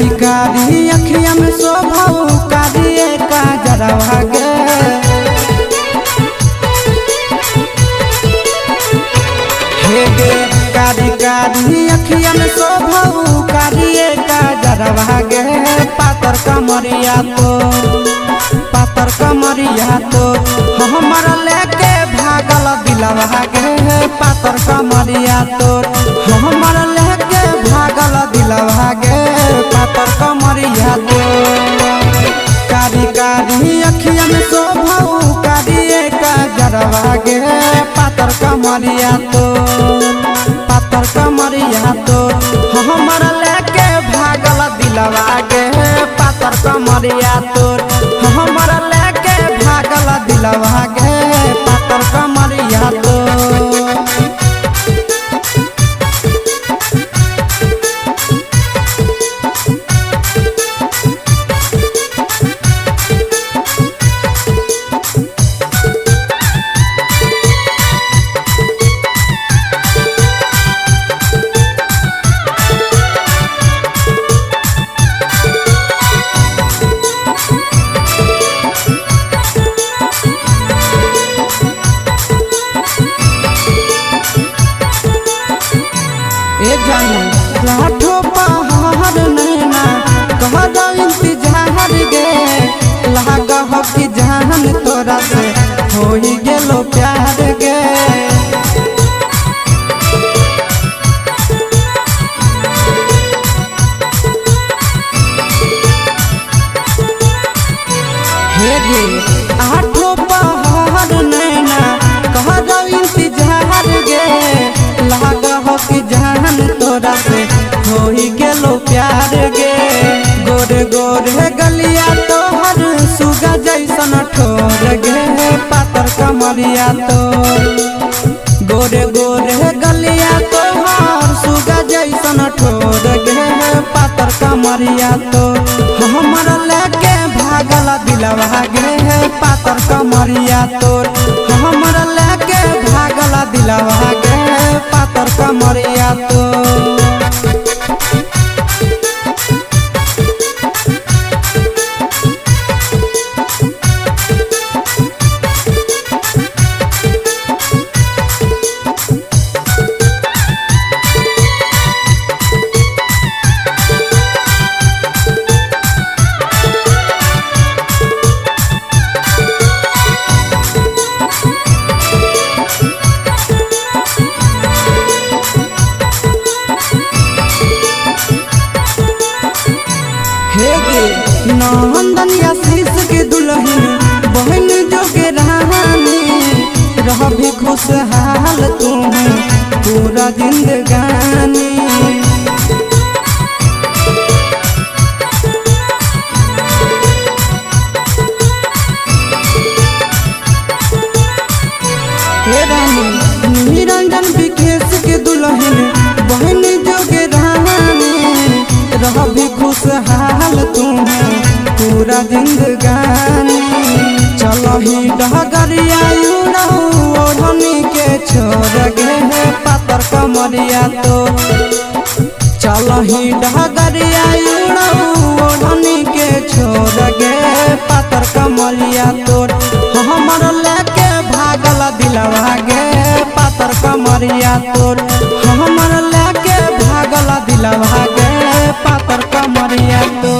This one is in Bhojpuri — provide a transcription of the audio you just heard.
कारी कारी अखिया में शोभाऊ कारिए का जरवा गे हे गे कारी कारी अखिया में शोभाऊ कारिए का जरवा गे पातर कमरिया तो हमर लेके भागल दिलवा गे पातर कमरिया तो हमर लेके भागल दिलवा गे पातर कमरिया तो कारी कारी अखिया में शोभाऊ कारिए का जरवा गे पातर कमरिया तो हमर लेके भागल दिलवा गे पातर कमरिया तो हमर लेके भागल दिलवा गे पातर कमरिया तो लाठो पहाड़ नैना कह दो इंतजार गे लाग हो कि जान तोरा से हो ही गेलो प्यार गे हे गे आठो पहाड़ नैना कह दो इंतजार गे लाग हो कि जान तोरा से हो ही गेलो प्यार गे गोरे गोरे गलिया तोहर सुगा जैसन ठोर गे पातर कमरिया तो गोरे गोरे गलिया तोहर सुगा जैसन ठोर गे पातर कमरिया तो हमर लेके भागल दिलवा गे पातर कमरिया तो हमर लेके भागल दिलवा गे पातर कमरिया तो नंदन आशीष के दुल्हन बहन जोगे रानी रह भी खुशहाल तू पूरा जिंदगानी निरंजन विकेश के दुल्हन बहन जोगे रानी रह भी खुशहाल तू पूरा जिंदगानी चलो ही डगरिया ओढ़नी के छोड़ गे पातर कमरिया तो चलो ही डगरिया ओढ़नी के छोड़ गे पातर कमरिया तो हमर लेके भागल दिलवा गे पातर कमरिया तो हमर लेके भागल दिलवा गे पातर कमरिया तो।